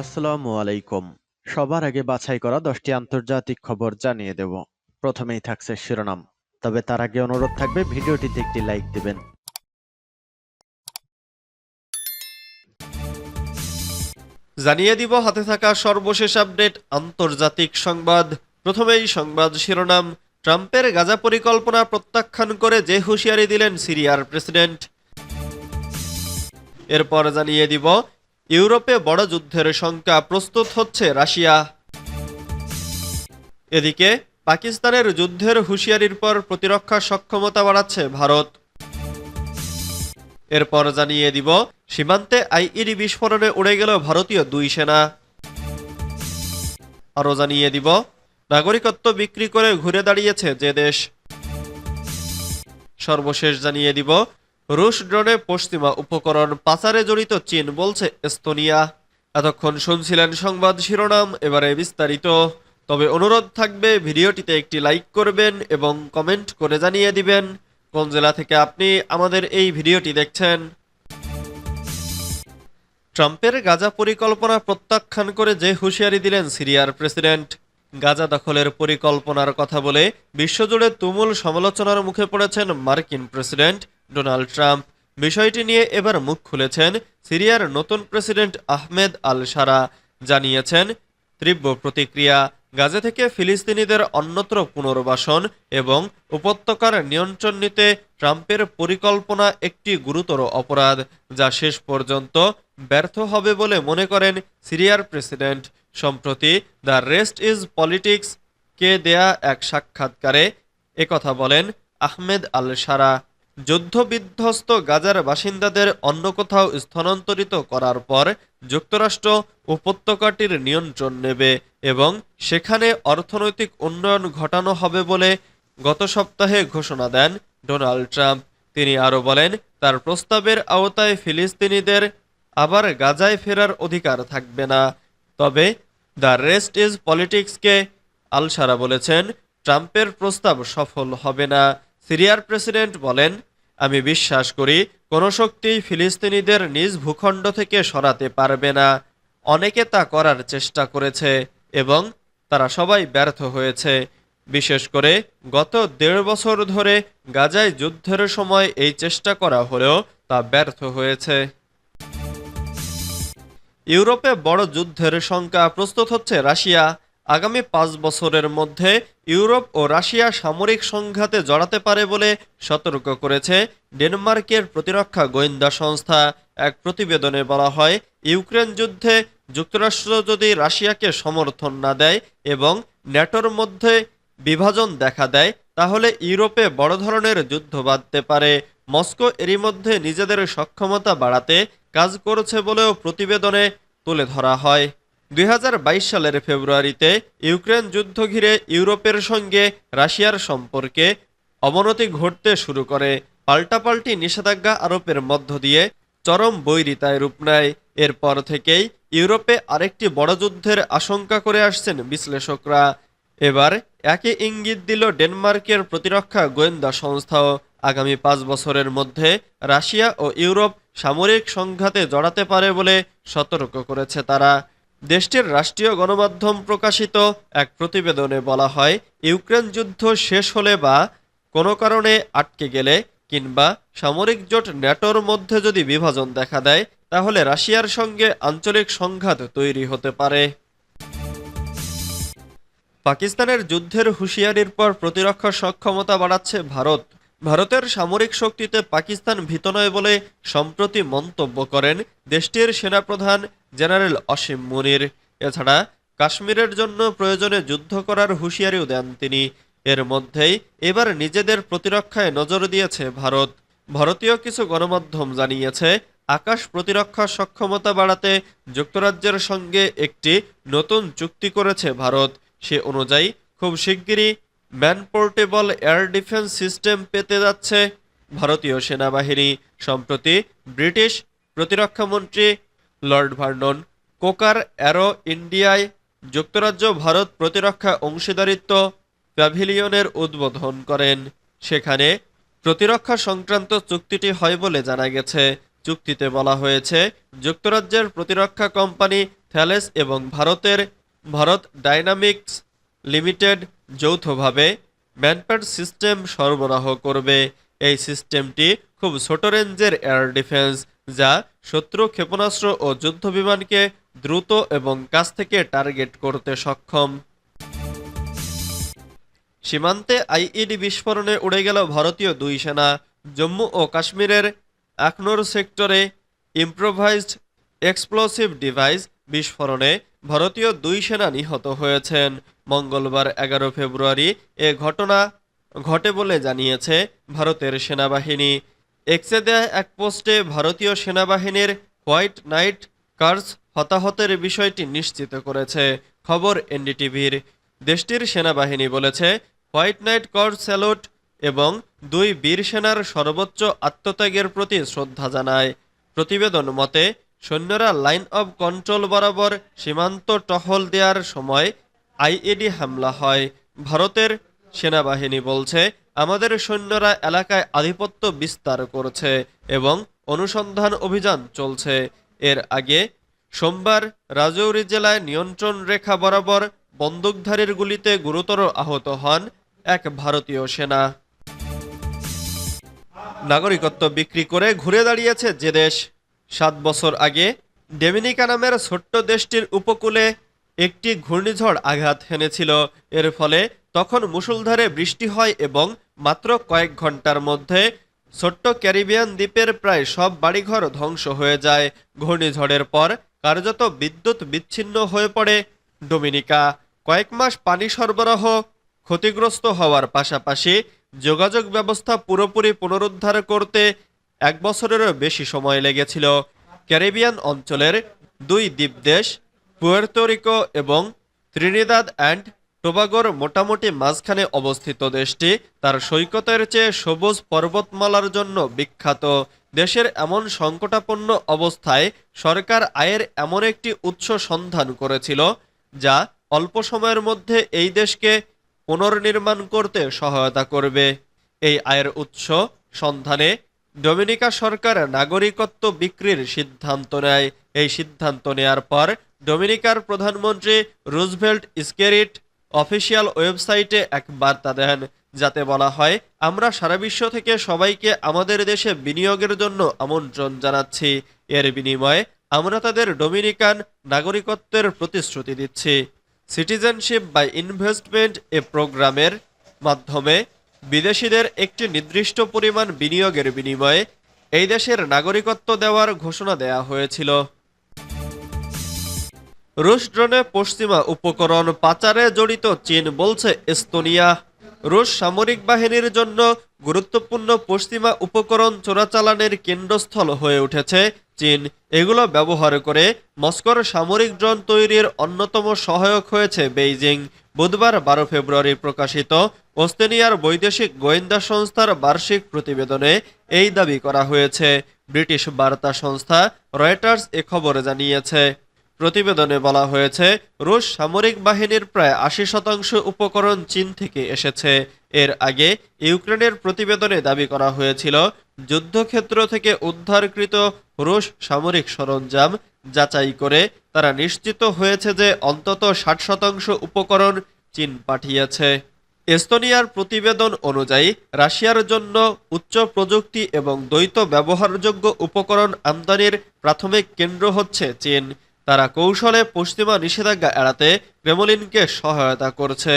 আসসালামু আলাইকুম। সবার আগে বাছাই করা 10টি আন্তর্জাতিক খবর জানিয়ে দেব। প্রথমেই থাকছে শিরোনাম। তবে তার আগে অনুরোধ থাকবে ভিডিওটিতে একটি লাইক দিবেন। জানিয়ে দিব হাতে থাকা সর্বশেষ আপডেট আন্তর্জাতিক সংবাদ। প্রথমেই সংবাদ শিরোনাম। ট্রাম্পের গাজা পরিকল্পনা প্রত্যাখ্যান করে যে হুঁশিয়ারি দিলেন সিরিয়ার প্রেসিডেন্ট। এরপর জানিয়ে দিব ইউরোপে বড় যুদ্ধের শঙ্কা, প্রস্তুত হচ্ছে রাশিয়া। এদিকে পাকিস্তানের যুদ্ধের হুঁশিয়ারির পর প্রতিরক্ষা সক্ষমতা বাড়াচ্ছে ভারত। এরপর জানিয়ে দিব সীমান্তে আইইডি বিস্ফোরণে উড়ে গেল ভারতীয় 2 সেনা। আরও জানিয়ে দিব নাগরিকত্ব বিক্রি করে ঘুরে দাঁড়িয়েছে যে দেশ। সর্বশেষ জানিয়ে দিব রুশ ড্রোনে পশ্চিমা উপকরণ পাচারে জড়িত চীন, বলছে এস্তোনিয়া। এতক্ষণ শুনছিলেন সংবাদ শিরোনাম, এবারে বিস্তারিত। তবে অনুরোধ থাকবে ভিডিওটিতে একটি লাইক করবেন এবং কমেন্ট করে জানিয়ে দিবেন কোন জেলা থেকে আপনি আমাদের এই ভিডিওটি দেখছেন। ট্রাম্পের গাজা পরিকল্পনা প্রত্যাখ্যান করে যে হুঁশিয়ারি দিলেন সিরিয়ার প্রেসিডেন্ট। গাজা দখলের পরিকল্পনার কথা বলে বিশ্বজুড়ে তুমুল সমালোচনার মুখে পড়েছেন মার্কিন প্রেসিডেন্ট ডোনাল্ড ট্রাম্প। বিষয়টি নিয়ে এবার মুখ খুলেছেন সিরিয়ার নতুন প্রেসিডেন্ট আহমেদ আল সারা। জানিয়েছেন তীব্র প্রতিক্রিয়া। গাজা থেকে ফিলিস্তিনিদের অন্যত্র পুনর্বাসন এবং উপত্যকার নিয়ন্ত্রণ নিতে ট্রাম্পের পরিকল্পনা একটি গুরুতর অপরাধ, যা শেষ পর্যন্ত ব্যর্থ হবে বলে মনে করেন সিরিয়ার প্রেসিডেন্ট। সম্প্রতি দ্য রেস্ট ইজ পলিটিক্স কে দেয়া এক সাক্ষাৎকারে একথা বলেন আহমেদ আল সারা। যুদ্ধবিধ্বস্ত গাজার বাসিন্দাদের অন্য কোথাও স্থানান্তরিত করার পর যুক্তরাষ্ট্র উপত্যকাটির নিয়ন্ত্রণ নেবে এবং সেখানে অর্থনৈতিক উন্নয়ন ঘটানো হবে বলে গত সপ্তাহে ঘোষণা দেন ডোনাল্ড ট্রাম্প। তিনি আরও বলেন তার প্রস্তাবের আওতায় ফিলিস্তিনিদের আবার গাজায় ফেরার অধিকার থাকবে না। তবে দ্য রেস্ট ইজ পলিটিক্সকে আল সারা বলেছেন ট্রাম্পের প্রস্তাব সফল হবে না। সিরিয়ার প্রেসিডেন্ট বলেন, আমি বিশ্বাস করি কোনো শক্তি ফিলিস্তিনিদের নিজ ভূখণ্ড থেকে সরাতে পারবে না। অনেকে তা করার চেষ্টা করেছে এবং তারা সবাই ব্যর্থ হয়েছে। বিশেষ করে গত 1.5 বছর ধরে গাজায় যুদ্ধের সময় এই চেষ্টা করা হলেও তা ব্যর্থ হয়েছে। ইউরোপে বড় যুদ্ধের শঙ্কা, প্রস্তুত হচ্ছে রাশিয়া। আগামী 5 বছরের মধ্যে ইউরোপ ও রাশিয়া সামরিক সংঘাতে জড়াতে পারে বলে সতর্ক করেছে ডেনমার্কের প্রতিরক্ষা গোয়েন্দা সংস্থা। এক প্রতিবেদনে বলা হয়, ইউক্রেন যুদ্ধে যুক্তরাষ্ট্র যদি রাশিয়াকে সমর্থন না দেয় এবং ন্যাটোর মধ্যে বিভাজন দেখা দেয়, তাহলে ইউরোপে বড় ধরনের যুদ্ধ বাঁধতে পারে। মস্কো এরই মধ্যে নিজেদের সক্ষমতা বাড়াতে কাজ করেছে বলেও প্রতিবেদনে তুলে ধরা হয়। 2022 সালের ফেব্রুয়ারিতে ইউক্রেন যুদ্ধ ঘিরে ইউরোপের সঙ্গে রাশিয়ার সম্পর্কে অবনতি ঘটতে শুরু করে। পাল্টাপাল্টি নিষেধাজ্ঞা আরোপের মধ্য দিয়ে চরম বৈরিতায় রূপ নেয়। এরপর থেকেই ইউরোপে আরেকটি বড় যুদ্ধের আশঙ্কা করে আসছেন বিশ্লেষকরা। এবার একই ইঙ্গিত দিল ডেনমার্কের প্রতিরক্ষা গোয়েন্দা সংস্থাও। আগামী 5 বছরের মধ্যে রাশিয়া ও ইউরোপ সামরিক সংঘাতে জড়াতে পারে বলে সতর্ক করেছে তারা। দেশটির রাষ্ট্রীয় গণমাধ্যম প্রকাশিত এক প্রতিবেদনে বলা হয়, ইউক্রেন যুদ্ধ শেষ হলে বা কোনো কারণে আটকে গেলে কিংবা সামরিক জোট ন্যাটোর মধ্যে যদি বিভাজন দেখা দেয়, তাহলে রাশিয়ার সঙ্গে আঞ্চলিক সংঘাত তৈরি হতে পারে। পাকিস্তানের যুদ্ধের হুঁশিয়ারির পর প্রতিরক্ষা সক্ষমতা বাড়াচ্ছে ভারত। ভারতের সামরিক শক্তিতে পাকিস্তান ভীত নয় বলে সম্প্রতি মন্তব্য করেন দেশটির সেনাপ্রধান জেনারেল অসীম মুনির। এছাড়া কাশ্মীরের জন্য প্রয়োজনে যুদ্ধ করার হুঁশিয়ারিও দেন তিনি। এর মধ্যেই এবার নিজেদের প্রতিরক্ষায় নজর দিয়েছে ভারত। ভারতীয় কিছু গণমাধ্যম জানিয়েছে, আকাশ প্রতিরক্ষা সক্ষমতা বাড়াতে যুক্তরাজ্যের সঙ্গে একটি নতুন চুক্তি করেছে ভারত। সে অনুযায়ী খুব শিগগিরই man portable air defence system পেতে যাচ্ছে ভারতীয় সেনাবাহিনী। সম্প্রতি ব্রিটিশ প্রতিরক্ষামন্ত্রী লর্ড ভার্নন কোকার অ্যারো ইন্ডিয়ায় যুক্তরাজ্য ভারত প্রতিরক্ষা অংশীদারিত্ব প্যাভিলিয়নের উদ্বোধন করেন। সেখানে প্রতিরক্ষা সংক্রান্ত চুক্তিটি হয় বলে জানা গেছে। চুক্তিতে বলা হয়েছে যুক্তরাজ্যের প্রতিরক্ষা কোম্পানি থ্যালেস এবং ভারত ডাইনামিক্স লিমিটেড যৌথভাবে ম্যানপ্যাড সিস্টেম সরবরাহ করবে। এই সিস্টেমটি খুব ছোট রেঞ্জের এয়ার ডিফেন্স, যা শত্রু ক্ষেপণাস্ত্র ও যুদ্ধবিমানকে দ্রুত এবং কাছ থেকে টার্গেট করতে সক্ষম। সীমান্তে আইইডি বিস্ফোরণে উড়ে গেল ভারতীয় 2 সেনা। জম্মু ও কাশ্মীরের আখনুর সেক্টরে ইম্প্রোভাইজড এক্সপ্লোসিভ ডিভাইস বিস্ফোরণে ভারতীয় 2 সেনা নিহত হয়েছেন। মঙ্গলবার 11 ফেব্রুয়ারি এ ঘটনা ঘটে বলে জানিয়েছে ভারতের সেনাবাহিনী। এক্সে দেয়া এক পোস্টে ভারতীয় সেনাবাহিনীর হোয়াইট নাইট কার্স হতাহতের বিষয়টি নিশ্চিত করেছে খবর এনডিটিভির। দেশটির সেনাবাহিনী বলেছে, হোয়াইট নাইট কর্পস স্যালুট এবং 2 বীর সেনার সর্বোচ্চ আত্মত্যাগের প্রতি শ্রদ্ধা জানায়। প্রতিবেদন মতে, সৈন্যরা লাইন অব কন্ট্রোল বরাবর সীমান্ত টহল দেওয়ার সময় আইইডি হামলা হয়। ভারতের সেনাবাহিনী বলছে, আমাদের সৈন্যরা এলাকায় আধিপত্য বিস্তার করছে এবং অনুসন্ধান অভিযান চলছে। এর আগে সোমবার রাজৌরি জেলায় নিয়ন্ত্রণ রেখা বরাবর বন্দুকধারীর গুলিতে গুরুতর আহত হন এক ভারতীয় সেনা। নাগরিকত্ব বিক্রি করে ঘুরে দাঁড়িয়েছে যে দেশ। 7 বছর আগে ডোমিনিকা নামের ছোট্ট দেশটির উপকূলে একটি ঘূর্ণিঝড় আঘাত হেনেছিল। এর ফলে তখন মুষলধারে বৃষ্টি হয় এবং মাত্র কয়েক ঘন্টার মধ্যে ছোট্ট ক্যারিবিয়ান দ্বীপের প্রায় সব বাড়িঘর ধ্বংস হয়ে যায়। ঘূর্ণিঝড়ের পর কার্যত বিদ্যুৎ বিচ্ছিন্ন হয়ে পড়ে ডোমিনিকা। কয়েক মাস পানি সরবরাহ ক্ষতিগ্রস্ত হওয়ার পাশাপাশি যোগাযোগ ব্যবস্থা পুরোপুরি পুনরুদ্ধার করতে 1 বছরেরও বেশি সময় লেগেছিল। ক্যারিবিয়ান অঞ্চলের 2 দ্বীপদেশ পুয়ের্তো রিকো এবং ত্রিনিদাদ অ্যান্ড টোবাগোর মোটামুটি মাঝখানে অবস্থিত দেশটি তার সৈকতের চেয়ে সবুজ পর্বতমালার জন্য বিখ্যাত। দেশের এমন সংকটাপন্ন অবস্থায় সরকার আয়ের এমন একটি উৎস সন্ধান করেছিল যা অল্প সময়ের মধ্যে এই দেশকে পুনর্নির্মাণ করতে সহায়তা করবে। এই আয়ের উৎস সন্ধানে ডোমিনিকা সরকার নাগরিকত্ব বিক্রির সিদ্ধান্ত নেয়। এই সিদ্ধান্ত নেয়ার পর ডোমিনিকার প্রধানমন্ত্রী রুজভেল্ট স্কেরিট অফিসিয়াল ওয়েবসাইটে এক বার্তা দেন, যাতে বলা হয়, আমরা সারা বিশ্ব থেকে সবাইকে আমাদের দেশে বিনিয়োগের জন্য আমন্ত্রণ জানাচ্ছি। এর বিনিময়ে আমরা তাদের ডোমিনিকান নাগরিকত্বের প্রতিশ্রুতি দিচ্ছি। সিটিজেনশিপ বাই ইনভেস্টমেন্ট এ প্রোগ্রামের মাধ্যমে বিদেশিদের একটি নির্দিষ্ট পরিমাণ বিনিয়োগের বিনিময়ে এই দেশের নাগরিকত্ব দেওয়ার ঘোষণা দেয়া হয়েছিল। রুশ ড্রোনে পশ্চিমা উপকরণ পাচারে জড়িত চীন, বলছে এস্তোনিয়া। রুশ সামরিক বাহিনীর জন্য গুরুত্বপূর্ণ পশ্চিমা উপকরণ চোরাচালানের কেন্দ্রস্থল হয়ে উঠেছে চীন। এগুলো ব্যবহার করে মস্কোর সামরিক ড্রোন তৈরির অন্যতম সহায়ক হয়েছে বেইজিং। বুধবার 12 ফেব্রুয়ারি প্রকাশিত এস্তোনিয়ার বৈদেশিক গোয়েন্দা সংস্থার বার্ষিক প্রতিবেদনে এই দাবি করা হয়েছে। ব্রিটিশ বার্তা সংস্থা রয়টার্স এ খবর জানিয়েছে। প্রতিবেদনে বলা হয়েছে, রুশ সামরিক বাহিনীর প্রায় 80% উপকরণ চীন থেকে এসেছে। এর আগে ইউক্রেনের প্রতিবেদনে দাবি করা হয়েছিল, যুদ্ধক্ষেত্র থেকে উদ্ধারকৃত রুশ সামরিক সরঞ্জাম যাচাই করে তারা নিশ্চিত হয়েছে যে অন্তত 60% উপকরণ চীন পাঠিয়েছে। এস্তোনিয়ার প্রতিবেদন অনুযায়ী রাশিয়ার জন্য উচ্চ প্রযুক্তি এবং দ্বৈত ব্যবহারযোগ্য উপকরণ আমদানির প্রাথমিক কেন্দ্র হচ্ছে চীন। তারা কৌশলে পশ্চিমা নিষেধাজ্ঞা এড়াতে ক্রেমলিনকে সহায়তা করছে।